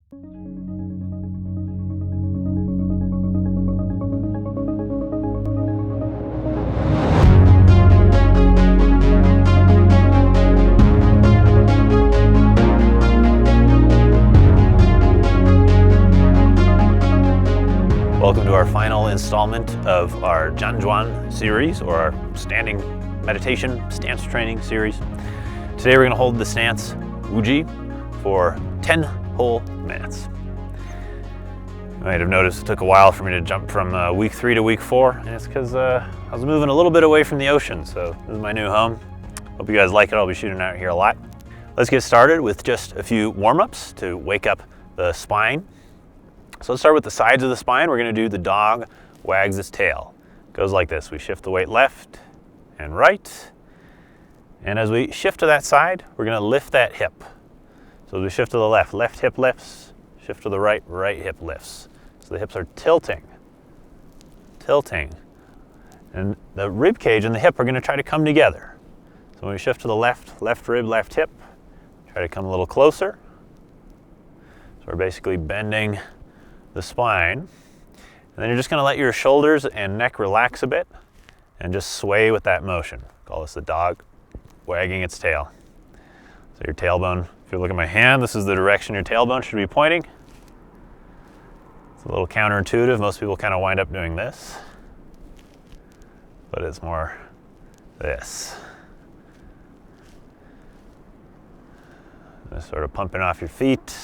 Welcome to our final installment of our Zhan Zhuang series, or our standing meditation stance training series. Today we're going to hold the stance Wuji for 10 whole minutes. You might have noticed it took a while for me to jump from week 3 to week 4, and it's because I was moving a little bit away from the ocean, so this is my new home. Hope you guys like it. I'll be shooting out here a lot. Let's get started with just a few warm-ups to wake up the spine. So let's start with the sides of the spine. We're going to do the dog wags its tail. It goes like this. We shift the weight left and right. And as we shift to that side, we're going to lift that hip. So as we shift to the left, left hip lifts. Shift to the right, right hip lifts. So the hips are tilting. And the rib cage and the hip are going to try to come together. So when we shift to the left, left rib, left hip, try to come a little closer. So we're basically bending the spine, and then you're just going to let your shoulders and neck relax a bit and just sway with that motion. Call this the dog wagging its tail. So your tailbone, if you look at my hand, this is the direction your tailbone should be pointing. It's a little counterintuitive. Most people kind of wind up doing this, but it's more this. Just sort of pumping off your feet,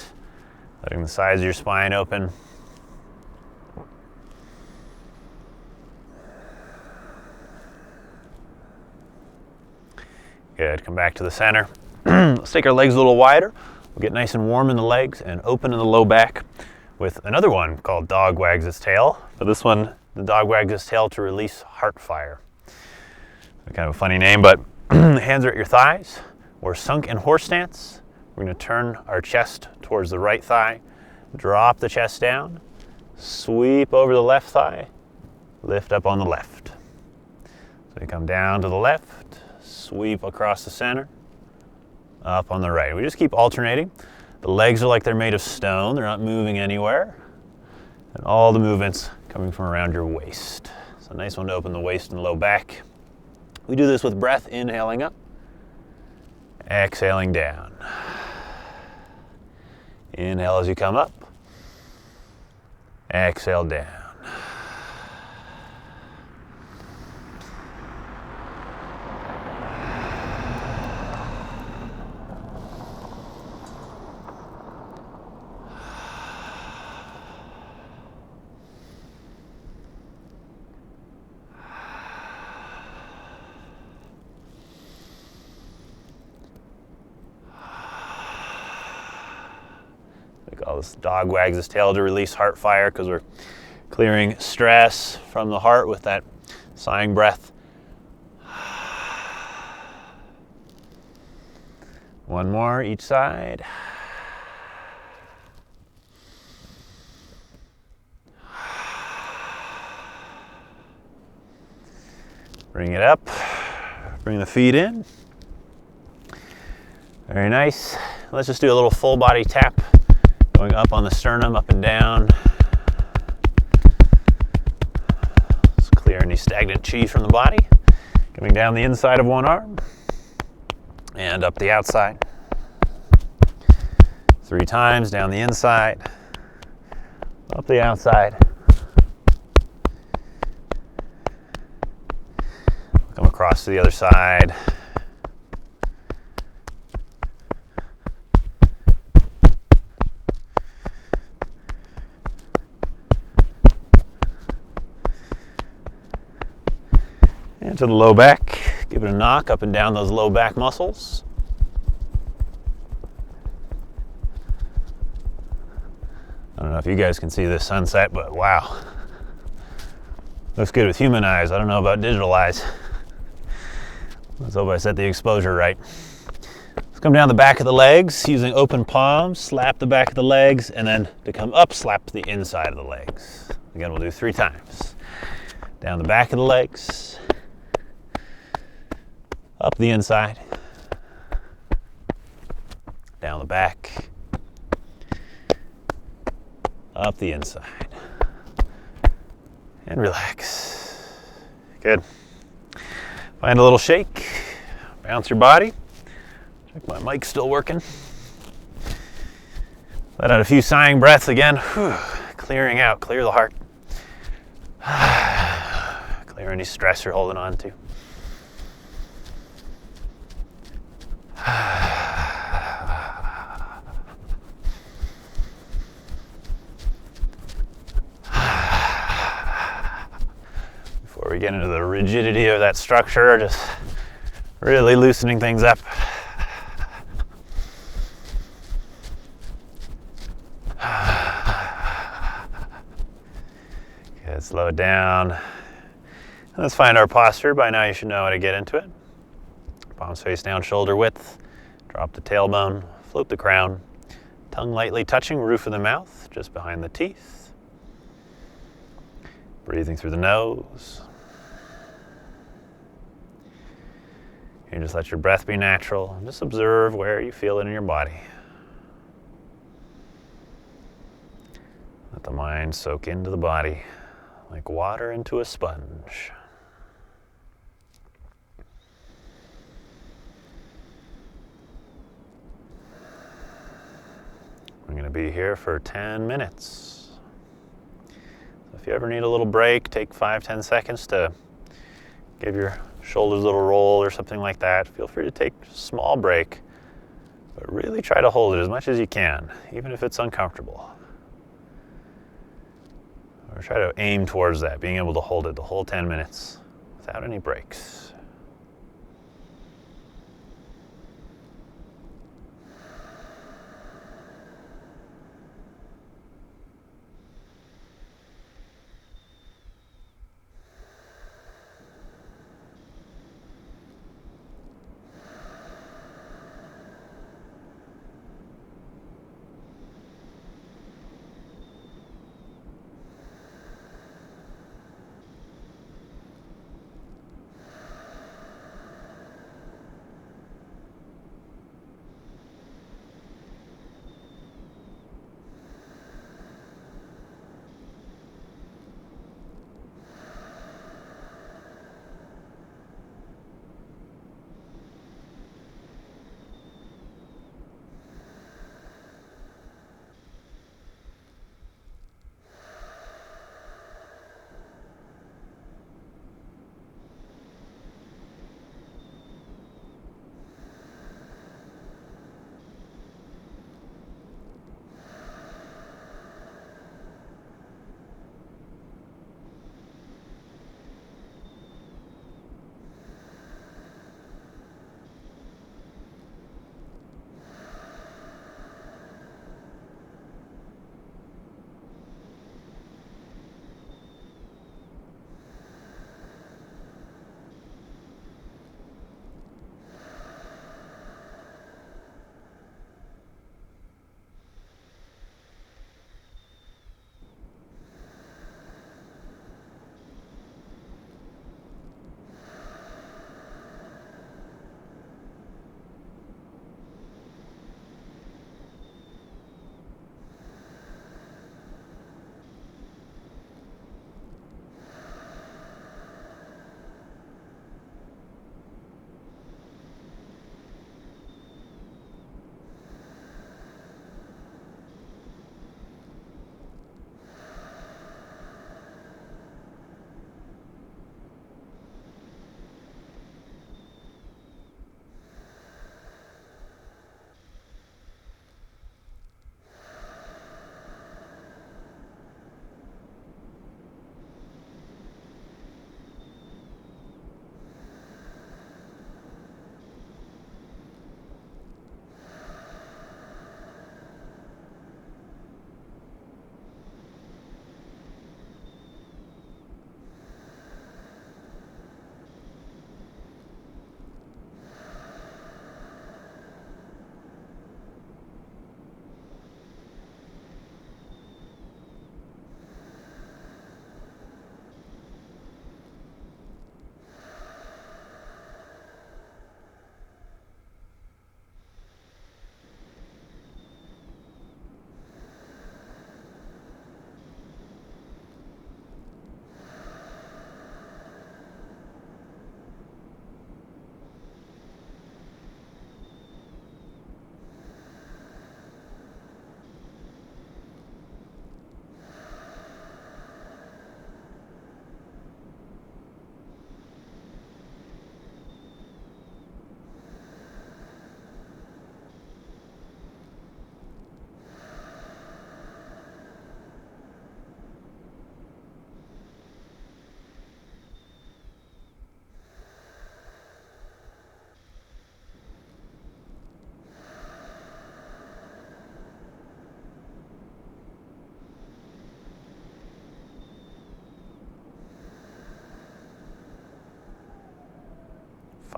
letting the sides of your spine open. Good, come back to the center. Let's take our legs a little wider. We'll get nice and warm in the legs and open in the low back with another one called dog wags its tail. For this one, the dog wags its tail to release heart fire. Kind of a funny name, but hands are at your thighs. We're sunk in horse stance. We're going to turn our chest towards the right thigh, drop the chest down, sweep over the left thigh, lift up on the left. So we come down to the left, sweep across the center, up on the right. We just keep alternating. The legs are like they're made of stone. They're not moving anywhere. And all the movements coming from around your waist. So a nice one to open the waist and low back. We do this with breath, inhaling up, exhaling down. Inhale as you come up, exhale down. All this dog wags its tail to release heart fire because we're clearing stress from the heart with that sighing breath. One more each side. Bring it up. Bring the feet in. Very nice. Let's just do a little full body tap. Going up on the sternum, up and down. Let's clear any stagnant chi from the body. Coming down the inside of one arm and up the outside. 3 times down the inside, up the outside. Come across to the other side. And to the low back, give it a knock up and down those low back muscles. I don't know if you guys can see this sunset, but wow. Looks good with human eyes. I don't know about digital eyes. Let's hope I set the exposure right. Let's come down the back of the legs using open palms, slap the back of the legs, and then to come up, slap the inside of the legs. Again, we'll do 3 times. Down the back of the legs, up the inside, down the back, up the inside. And relax. Good. Find a little shake. Bounce your body. Check my mic's still working. Let out a few sighing breaths again. Whew. Clearing out. Clear the heart. Clear any stress you're holding on to. Before we get into the rigidity of that structure, just really loosening things up. Good, slow it down. Let's find our posture. By now you should know how to get into it. Palms face down, shoulder width. Drop the tailbone, float the crown. Tongue lightly touching roof of the mouth, just behind the teeth. Breathing through the nose. You just let your breath be natural. Just observe where you feel it in your body. Let the mind soak into the body like water into a sponge. I'm going to be here for 10 minutes. So if you ever need a little break, take 5-10 seconds to give your shoulders a little roll or something like that. Feel free to take a small break, but really try to hold it as much as you can, even if it's uncomfortable. Or try to aim towards that, being able to hold it the whole 10 minutes without any breaks.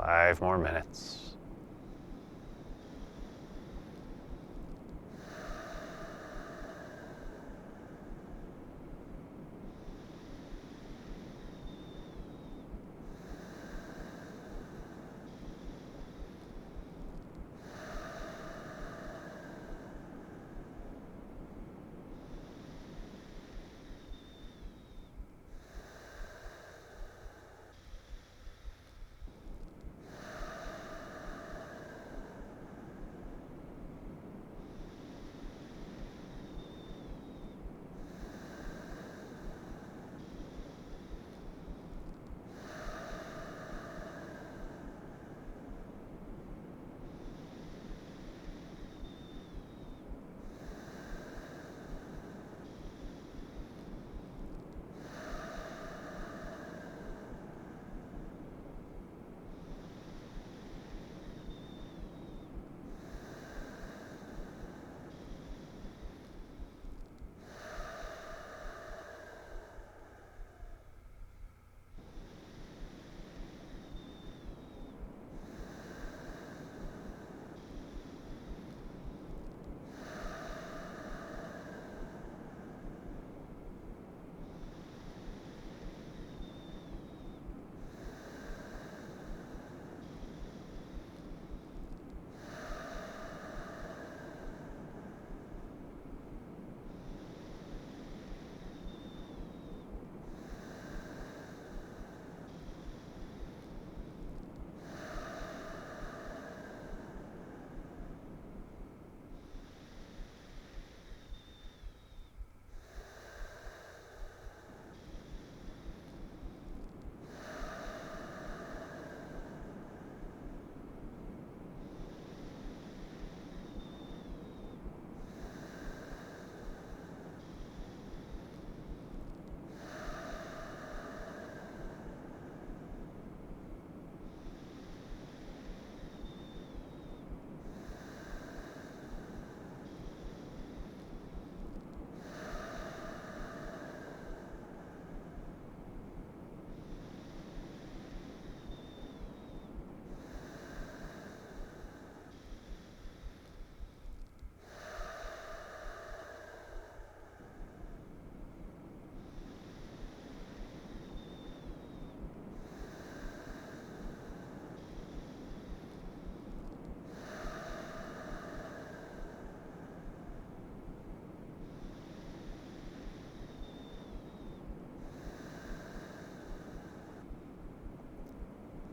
5 more minutes.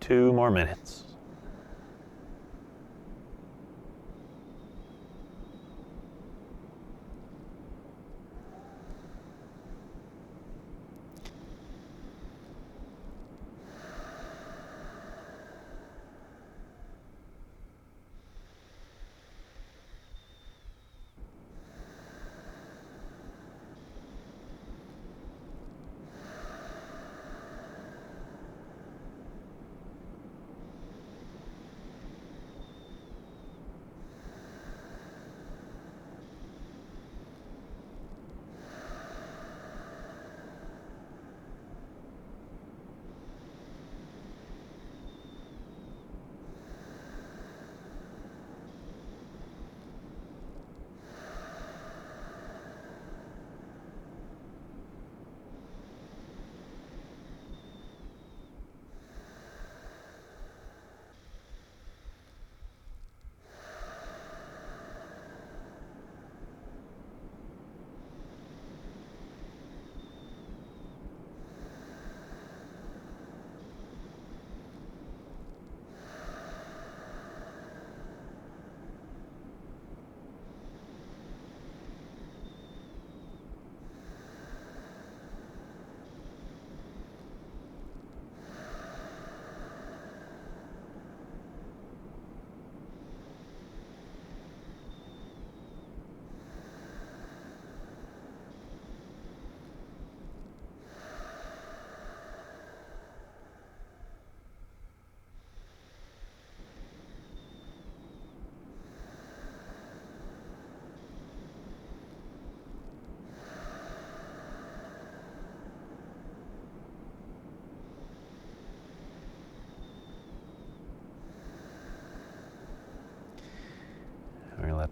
Two more minutes.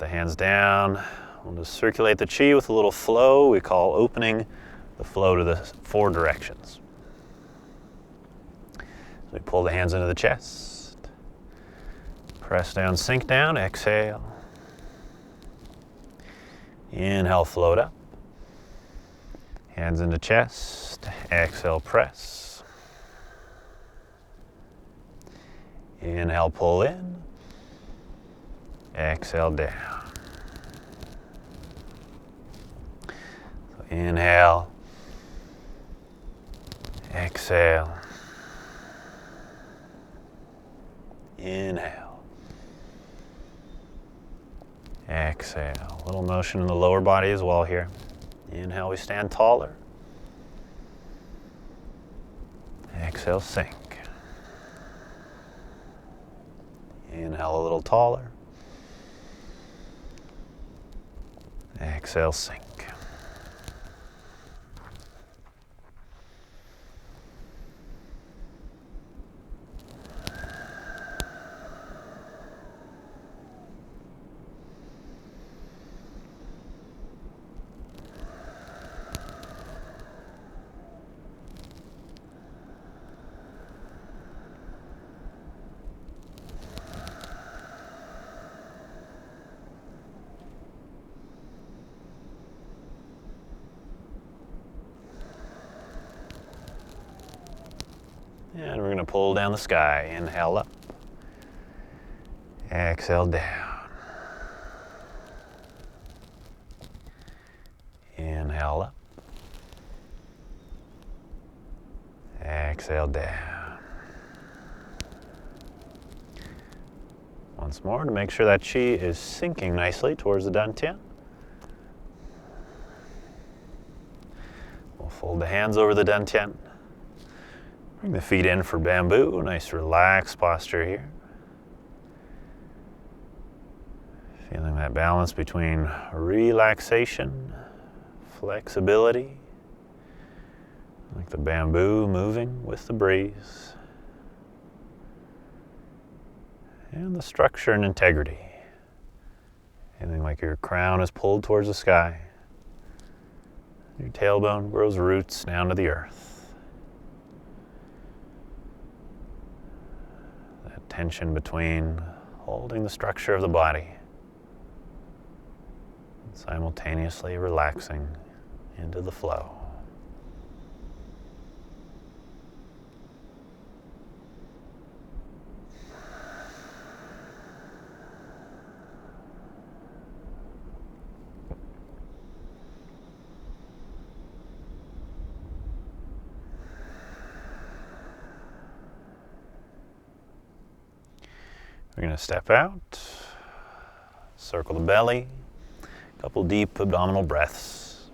the hands down. We'll just circulate the chi with a little flow. We call opening the flow to the 4 directions. So we pull the hands into the chest. Press down, sink down, exhale. Inhale, float up. Hands into chest, exhale, press. Inhale, pull in. Exhale, down. So inhale, exhale, inhale, exhale. A little motion in the lower body as well here. Inhale, we stand taller. Exhale, sink. Inhale, a little taller. Exhale, sink. And we're going to pull down the sky. Inhale up. Exhale down. Inhale up. Exhale down. Once more to make sure that chi is sinking nicely towards the dantian. We'll fold the hands over the dantian. Bring the feet in for bamboo. Nice relaxed posture here. Feeling that balance between relaxation, flexibility, like the bamboo moving with the breeze, and the structure and integrity. Feeling like your crown is pulled towards the sky. Your tailbone grows roots down to the earth. Tension between holding the structure of the body and simultaneously relaxing into the flow. We're going to step out, circle the belly, a couple deep abdominal breaths.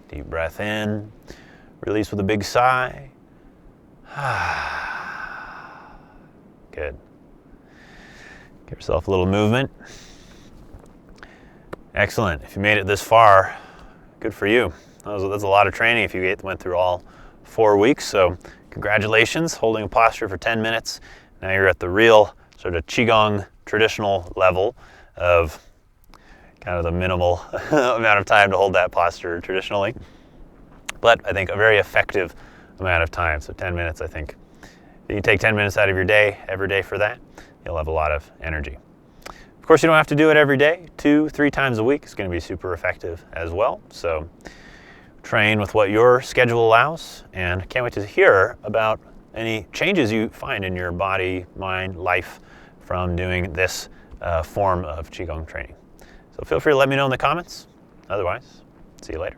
Deep breath in, release with a big sigh. Good. Give yourself a little movement. Excellent. If you made it this far, good for you. That's a lot of training if you went through all 4 weeks. So congratulations, holding a posture for 10 minutes. Now you're at the real sort of Qigong traditional level of kind of the minimal amount of time to hold that posture traditionally. But I think a very effective amount of time. So 10 minutes, I think. If you take 10 minutes out of your day, every day for that, you'll have a lot of energy. Of course, you don't have to do it every day. 2-3 times a week is going to be super effective as well. So train with what your schedule allows, and can't wait to hear about any changes you find in your body, mind, life from doing this form of Qigong training. So feel free to let me know in the comments. Otherwise, see you later.